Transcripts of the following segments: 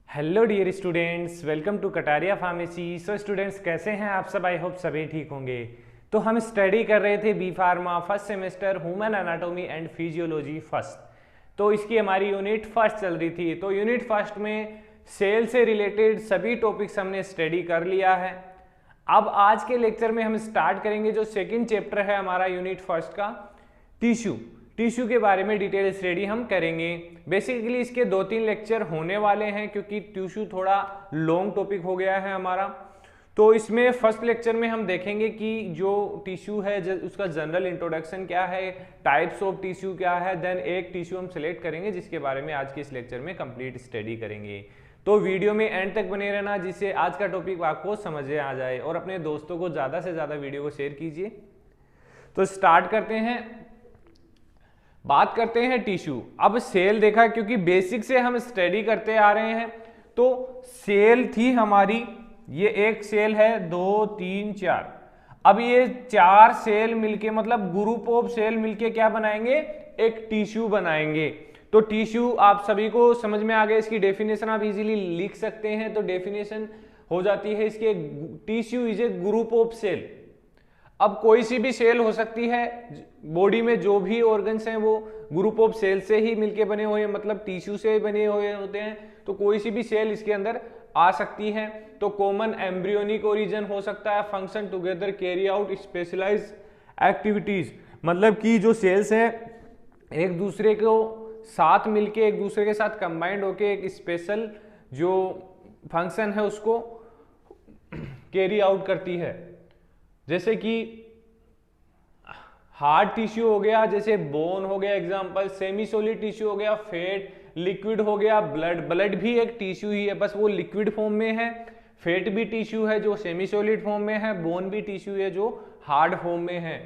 Hello dear students, welcome to Kataria pharmacy. So students, कैसे हैं आप सब? आई होप सभी ठीक होंगे। तो हम स्टडी कर रहे थे B pharma first semester human anatomy and physiology first. तो इसकी हमारी यूनिट फर्स्ट चल रही थी। तो यूनिट फर्स्ट में सेल से रिलेटेड सभी टॉपिक्स हमने स्टडी कर लिया है। अब आज के लेक्चर में हम स्टार्ट करेंगे जो सेकेंड चैप्टर है हमारा यूनिट फर्स्ट का, टिश्यू के बारे में डिटेल स्टडी हम करेंगे। बेसिकली इसके 2-3 लेक्चर होने वाले हैं क्योंकि टिश्यू थोड़ा लॉन्ग टॉपिक हो गया है हमारा। तो इसमें फर्स्ट लेक्चर में हम देखेंगे कि जो टिश्यू है उसका जनरल इंट्रोडक्शन क्या है, टाइप्स ऑफ टिश्यू क्या है, देन एक टिश्यू हम सिलेक्ट करेंगे जिसके बारे में आज के इस लेक्चर में कंप्लीट स्टडी करेंगे। तो वीडियो में एंड तक बने रहना जिससे आज का टॉपिक आपको समझ आ जाए, और अपने दोस्तों को ज़्यादा से ज़्यादा वीडियो को शेयर कीजिए। तो स्टार्ट करते हैं, बात करते हैं टिश्यू। अब सेल देखा, क्योंकि बेसिक से हम स्टडी करते आ रहे हैं। तो सेल थी हमारी, ये एक सेल है, 2 3 4। अब ये 4 सेल मिलके, मतलब ग्रुप ऑफ सेल मिलके क्या बनाएंगे? एक टिश्यू बनाएंगे। तो टिश्यू आप सभी को समझ में आ गया। इसकी डेफिनेशन आप इजीली लिख सकते हैं। तो डेफिनेशन हो जाती है इसके, tissue is a group of cell. अब कोई सी भी सेल हो सकती है, बॉडी में जो भी ऑर्गन्स हैं वो ग्रुप ऑफ सेल से ही मिलके बने हुए हैं, मतलब टिश्यू से बने हुए होते हैं। तो कोई सी भी सेल इसके अंदर आ सकती है। तो कॉमन एम्ब्रियोनिक ओरिजिन हो सकता है, function together carry out specialise activities, मतलब कि जो सेल्स हैं एक दूसरे को साथ मिलके, एक दूसरे के साथ कंबाइंड होके एक स्पेशल जो फंक्शन है उसको कैरी आउट करती है। जैसे कि हार्ड टिश्यू हो गया, जैसे बोन हो गया एग्जांपल, सेमी सॉलिड टिश्यू हो गया, फैट, लिक्विड हो गया ब्लड भी एक टिश्यू ही है, बस वो लिक्विड फॉर्म में है। फैट भी टिश्यू है जो सेमी सॉलिड फॉर्म में है, बोन भी टिश्यू है जो हार्ड फॉर्म में है।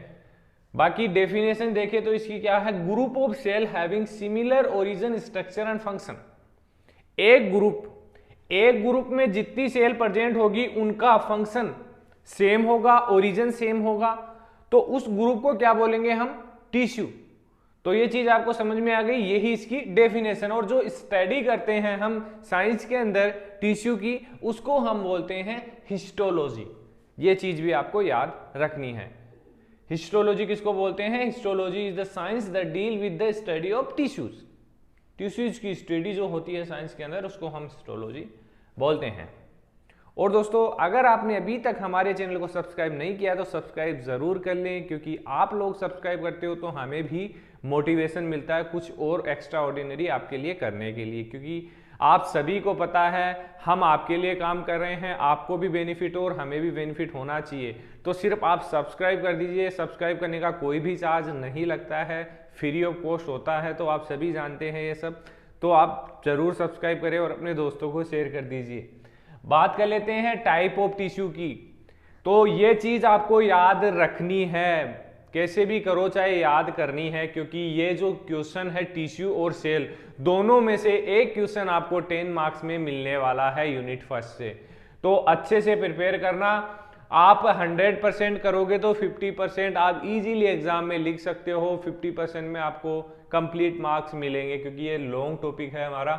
बाकी डेफिनेशन देखें तो इसकी क्या है? Group of cell having similar origin structure and function. एक ग्रुप में जितनी सेल प्रेजेंट होगी उनका फंक्शन सेम होगा, ओरिजिन सेम होगा, तो उस ग्रुप को क्या बोलेंगे हम? टिश्यू। तो ये चीज आपको समझ में आ गई, यही इसकी डेफिनेशन। और जो स्टडी करते हैं हम साइंस के अंदर टिश्यू की, उसको हम बोलते हैं हिस्टोलॉजी। ये चीज भी आपको याद रखनी है। हिस्टोलॉजी किसको बोलते हैं? Histology is the science that deal with the study of tissues. Tissues की स्टडी जो होती है साइंस के अंदर, उसको हम हिस्टोलॉजी बोलते हैं। और दोस्तों, अगर आपने अभी तक हमारे चैनल को सब्सक्राइब नहीं किया तो सब्सक्राइब जरूर कर लें, क्योंकि आप लोग सब्सक्राइब करते हो तो हमें भी मोटिवेशन मिलता है कुछ और एक्स्ट्रा ऑर्डिनरी आपके लिए करने के लिए, क्योंकि आप सभी को पता है हम आपके लिए काम कर रहे हैं, आपको भी बेनिफिट हो और हमें भी बेनिफिट होना चाहिए। तो सिर्फ आप सब्सक्राइब कर दीजिए। सब्सक्राइब करने का कोई भी चार्ज नहीं लगता है, फ्री ऑफ कॉस्ट होता है, तो आप सभी जानते हैं ये सब। तो आप जरूर सब्सक्राइब करें और अपने दोस्तों को शेयर कर दीजिए। बात कर लेते हैं टाइप ऑफ टिश्यू की। तो ये चीज आपको याद रखनी है, कैसे भी करो चाहे याद करनी है, क्योंकि ये जो क्वेश्चन है टिश्यू और सेल दोनों में से एक क्वेश्चन आपको 10 मार्क्स में मिलने वाला है यूनिट फर्स्ट से। तो अच्छे से प्रिपेयर करना। आप 100% करोगे तो 50% आप इजीली एग्जाम में लिख सकते हो। 50% में आपको कंप्लीट मार्क्स मिलेंगे, क्योंकि ये लॉन्ग टॉपिक है हमारा।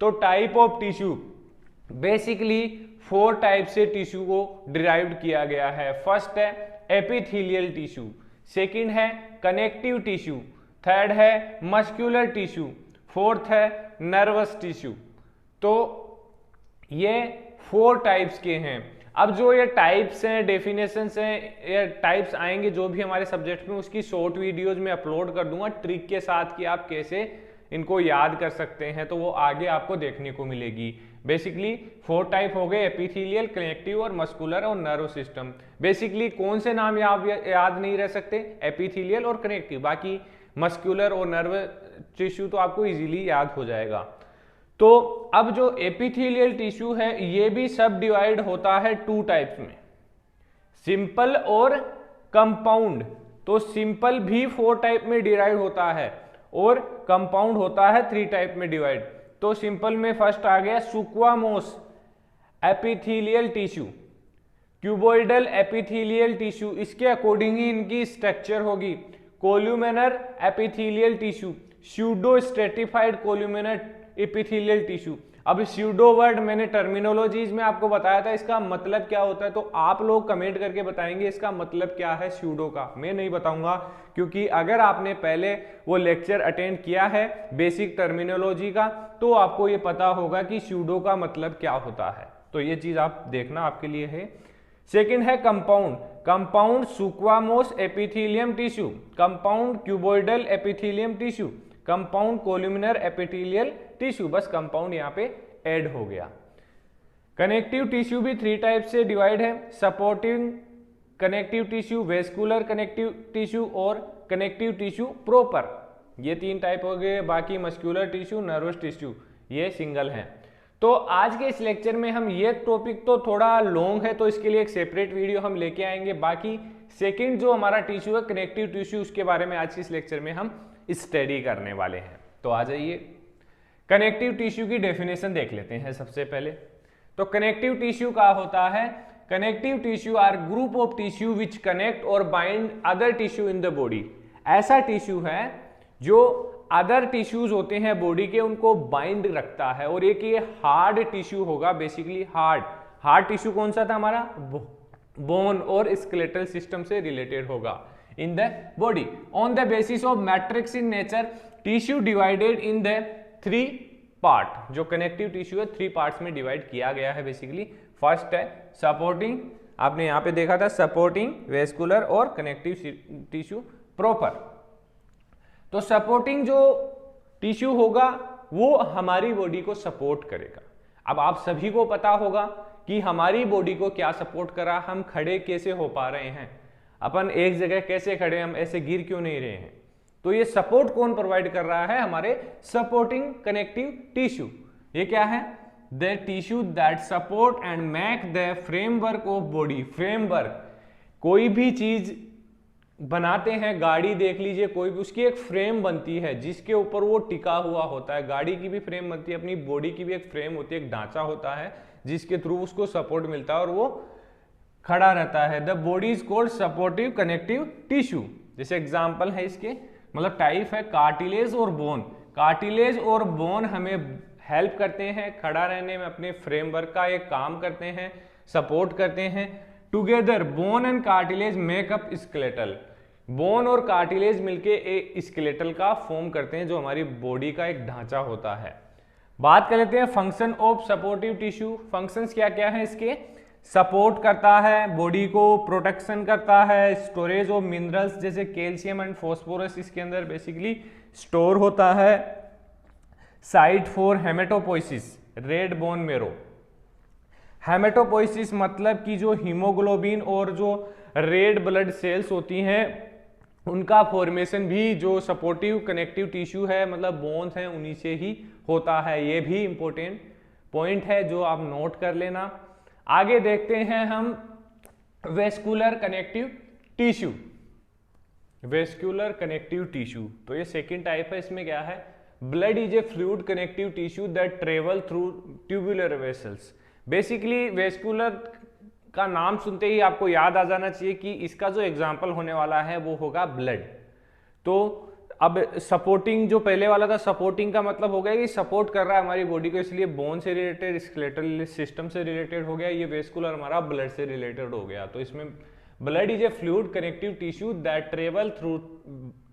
तो type of tissue, basically 4 type से टिश्यू को डिराइव्ड किया गया है। फर्स्ट है एपिथेलियल टिश्यू, सेकंड है कनेक्टिव टिश्यू, थर्ड है मस्कुलर टिश्यू, फोर्थ है नर्वस टिश्यू। तो ये 4 टाइप्स के हैं। अब जो ये टाइप्स हैं, डेफिनेशंस हैं, ये टाइप्स आएंगे जो भी हमारे सब्जेक्ट में, उसकी शॉर्ट वीडियोज में अपलोड कर दूंगा ट्रिक के साथ कि आप कैसे इनको याद कर सकते हैं। तो वो आगे आपको देखने को मिलेगी। बेसिकली 4 टाइप हो गए, एपिथेलियल, कनेक्टिव और मस्कुलर और नर्व सिस्टम। बेसिकली कौन से नाम याद नहीं रह सकते? एपिथेलियल और कनेक्टिव। बाकी मस्कुलर और नर्व टिश्यू तो आपको इजीली याद हो जाएगा। तो अब जो एपिथेलियल टिश्यू है ये भी सब डिवाइड होता है 2 टाइप्स में, सिंपल और कंपाउंड। तो सिंपल भी 4 टाइप में डिवाइड होता है और कंपाउंड होता है 3 टाइप में डिवाइड। तो सिंपल में फर्स्ट आ गया squamous epithelial tissue, cuboidal epithelial tissue, इसके अकॉर्डिंग ही इनकी स्ट्रक्चर होगी। Columnar epithelial tissue, pseudo stratified columnar epithelial tissue. अब स्यूडो वर्ड मैंने टर्मिनोलॉजीज में आपको बताया था, इसका मतलब क्या होता है, तो आप लोग कमेंट करके बताएंगे इसका मतलब क्या है स्यूडो का। मैं नहीं बताऊंगा, क्योंकि अगर आपने पहले वो लेक्चर अटेंड किया है बेसिक टर्मिनोलॉजी का, तो आपको ये पता होगा कि स्यूडो का मतलब क्या होता है। तो ये चीज आप देखना आपके लिए है। सेकेंड है compound, compound squamous epithelium tissue, compound cuboidal epithelium tissue, compound columnar epithelial tissue. बस कंपाउंड यहाँ पे ऐड हो गया। कनेक्टिव टिश्यू भी 3 टाइप से डिवाइड है, supporting connective tissue, vascular connective tissue और कनेक्टिव टिश्यू प्रॉपर। ये 3 टाइप हो गए। बाकी मस्कुलर टिश्यू, नर्वस टिश्यू ये सिंगल हैं। तो आज के इस लेक्चर में हम ये टॉपिक तो थोड़ा लॉन्ग है, तो इसके लिए एक सेपरेट वीडियो हम लेके आएंगे। बाकी सेकंड जो हमारा टिश्यू है कनेक्टिव टिश्यू, उसके बारे में आज के इस लेक्चर में हम स्टडी करने वाले हैं। तो आ जाइए कनेक्टिव टिश्यू की डेफिनेशन देख लेते हैं सबसे पहले। तो कनेक्टिव टिश्यू क्या होता है? Connective tissue are group of tissue which connect और bind other tissue in the body. ऐसा टिश्यू है जो अदर टिश्यूज होते हैं बॉडी के, उनको बाइंड रखता है। और एक ये हार्ड टिश्यू होगा, बेसिकली हार्ड टिश्यू कौन सा था हमारा? बोन और स्केलेटल सिस्टम से रिलेटेड होगा इन the body. On the basis of matrix in nature tissue divided in the 3 part. जो कनेक्टिव टिश्यू है 3 पार्ट्स में डिवाइड किया गया है बेसिकली। फर्स्ट है सपोर्टिंग, आपने यहां पे देखा था सपोर्टिंग, वेस्कुलर और कनेक्टिव टिश्यू प्रॉपर। तो सपोर्टिंग जो टिश्यू होगा वो हमारी बॉडी को सपोर्ट करेगा। अब आप सभी को पता होगा कि हमारी बॉडी को क्या सपोर्ट करा, हम खड़े कैसे हो पा रहे हैं, अपन एक जगह कैसे खड़े, हम ऐसे गिर क्यों नहीं रहे हैं। तो ये सपोर्ट कौन प्रोवाइड कर रहा है? हमारे सपोर्टिंग कनेक्टिव टिश्यू। ये क्या है? The tissue that support and make the framework of body. Framework, कोई भी चीज बनाते हैं, गाड़ी देख लीजिए, कोई भी उसकी एक फ्रेम बनती है जिसके ऊपर वो टिका हुआ होता है। गाड़ी की भी फ्रेम बनती है, अपनी बॉडी की भी एक फ्रेम होती है, एक ढांचा होता है जिसके थ्रू उसको सपोर्ट मिलता है और वो खड़ा रहता है। The body is called supportive connective tissue. जैसे एग्जांपल है इसके, मतलब टाइप है कार्टिलेज और बोन। कार्टिलेज और बोन हमें हेल्प करते हैं खड़ा रहने में, अपने फ्रेमवर्क का एक काम करते हैं, सपोर्ट करते हैं। Together bone and cartilage make up skeletal. Bone और कार्टिलेज मिलके एक स्केलेटल का फॉर्म करते हैं जो हमारी बॉडी का एक ढांचा होता है। बात कर लेते हैं function of supportive tissue. Functions क्या क्या है इसके? सपोर्ट करता है बॉडी को, प्रोटेक्शन करता है, स्टोरेज ऑफ मिनरल्स जैसे कैल्शियम एंड फॉस्फोरस इसके अंदर बेसिकली स्टोर होता है, site for haematopoiesis, red bone marrow. Haematopoiesis मतलब कि जो हीमोग्लोबिन और जो रेड ब्लड सेल्स होती हैं उनका फॉर्मेशन भी जो सपोर्टिव कनेक्टिव टिश्यू है, मतलब बोन्स हैं, उन्हीं से ही होता है। ये भी इंपॉर्टेंट पॉइंट है जो आप नोट कर लेना। आगे देखते हैं हम vascular connective tissue. Vascular connective tissue, तो ये सेकंड टाइप है। इसमें क्या है? Blood is a fluid connective tissue that travel through tubular vessels. Basically vascular का नाम सुनते ही आपको याद आ जाना चाहिए कि इसका जो एग्जाम्पल होने वाला है वो होगा ब्लड। तो अब सपोर्टिंग जो पहले वाला था, सपोर्टिंग का मतलब हो गया कि सपोर्ट कर रहा है हमारी बॉडी को, इसलिए बोन से रिलेटेड, स्केलेटल सिस्टम से रिलेटेड हो गया। ये वेस्कुलर हमारा ब्लड से रिलेटेड हो गया। तो इसमें blood is a fluid connective tissue that travel through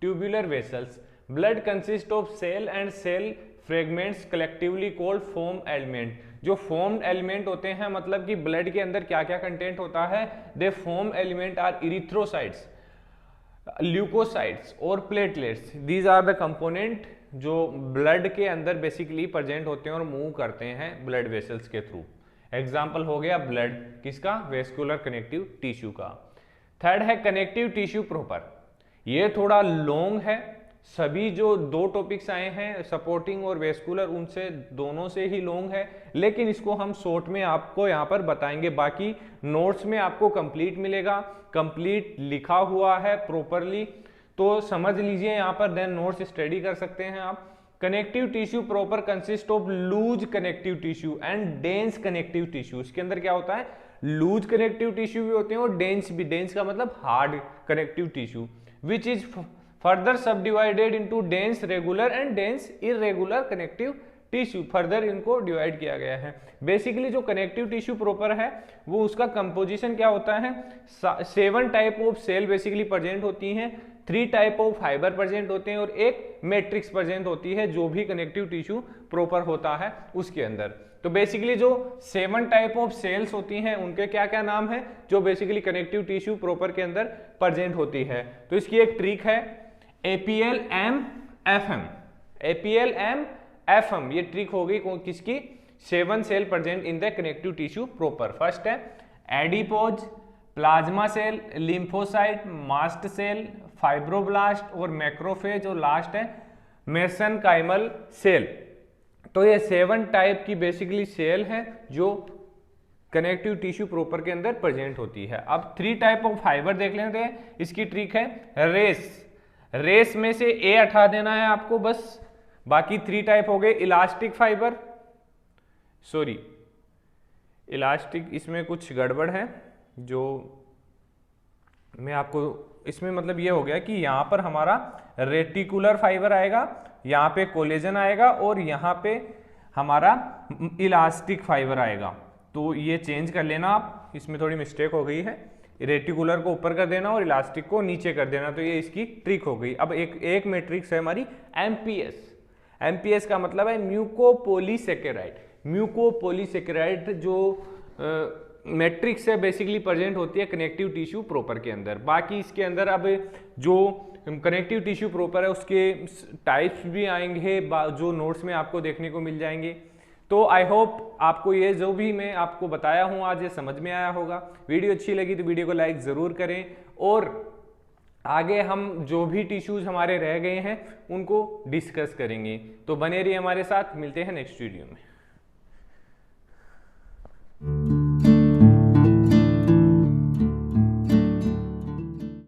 tubular vessels. Blood consist of cell and cell fragments collectively called form element. जो फोम एलिमेंट होते हैं, मतलब कि ब्लड के अंदर क्या क्या कंटेंट होता है? They form element are erythrocytes, leucocytes और platelets. These are the component जो ब्लड के अंदर बेसिकली प्रेजेंट होते हैं और मूव करते हैं ब्लड वेसल्स के थ्रू। एग्जाम्पल हो गया ब्लड, किसका? वेस्कुलर कनेक्टिव टिश्यू का। थर्ड है कनेक्टिव टिश्यू प्रॉपर। ये थोड़ा लॉन्ग है, सभी जो 2 टॉपिक्स आए हैं सपोर्टिंग और वेस्कुलर, उनसे दोनों से ही लॉन्ग है, लेकिन इसको हम शॉर्ट में आपको यहाँ पर बताएंगे। बाकी नोट्स में आपको कंप्लीट मिलेगा, कंप्लीट लिखा हुआ है प्रॉपरली, तो समझ लीजिए यहाँ पर, देन नोट्स स्टडी कर सकते हैं आप। Connective tissue proper consist of loose connective tissue and dense connective tissue. इसके अंदर क्या होता है? लूज कनेक्टिव टिश्यू भी होते हैं और डेंस भी। डेंस का मतलब hard connective tissue, which is further sub divided into dense regular and dense irregular connective tissue, further इनको डिवाइड किया गया है। बेसिकली जो कनेक्टिव टिश्यू प्रॉपर है वो उसका कंपोजिशन क्या होता है, 7 type of cell basically present होती हैं, 3 टाइप ऑफ फाइबर प्रेजेंट होते हैं और एक मैट्रिक्स प्रेजेंट होती है जो भी कनेक्टिव टिश्यू प्रॉपर होता है उसके अंदर। तो बेसिकली जो 7 टाइप ऑफ सेल्स होती हैं उनके क्या क्या नाम है जो बेसिकली कनेक्टिव टिश्यू प्रॉपर के अंदर प्रेजेंट होती है। तो इसकी एक ट्रिक है APL M FM, APL M FM, ये ट्रिक होगी किसकी, 7 cell present in the connective tissue proper. First है adipose, plasma cell, lymphocyte, mast cell, fibroblast और मैक्रोफेज, और लास्ट है मेसेनकाइमल सेल। तो ये 7 टाइप की बेसिकली सेल है जो कनेक्टिव टिश्यू प्रॉपर के अंदर प्रेजेंट होती है। अब 3 टाइप ऑफ फाइबर देख लेते हैं। इसकी ट्रिक है रेस, रेस में से ए हटा देना है आपको बस, बाकी 3 टाइप हो गए। इलास्टिक फाइबर, सॉरी इलास्टिक इसमें कुछ गड़बड़ है जो मैं आपको, इसमें मतलब ये हो गया कि यहाँ पर हमारा रेटिकुलर फाइबर आएगा, यहाँ पे कोलेजन आएगा और यहाँ पे हमारा इलास्टिक फाइबर आएगा। तो ये चेंज कर लेना आप, इसमें थोड़ी मिस्टेक हो गई है, रेटिकुलर को ऊपर कर देना और इलास्टिक को नीचे कर देना। तो ये इसकी ट्रिक हो गई। अब एक मैट्रिक्स है हमारी MPS, MPS का मतलब है म्यूकोपोलीसेकेराइड, म्यूकोपोलीसेकेराइड जो मैट्रिक्स है बेसिकली प्रेजेंट होती है कनेक्टिव टिश्यू प्रॉपर के अंदर। बाकी इसके अंदर अब जो कनेक्टिव टिश्यू प्रॉपर है उसके टाइप्स भी आएंगे जो नोट्स में आपको देखने को मिल जाएंगे। तो आई होप आपको ये जो भी मैं आपको बताया हूँ आज ये समझ में आया होगा। वीडियो अच्छी लगी तो वीडियो को लाइक ज़रूर करें और आगे हम जो भी टिश्यूज हमारे रह गए हैं उनको डिस्कस करेंगे। तो बने रहिए हमारे साथ, मिलते हैं नेक्स्ट वीडियो में।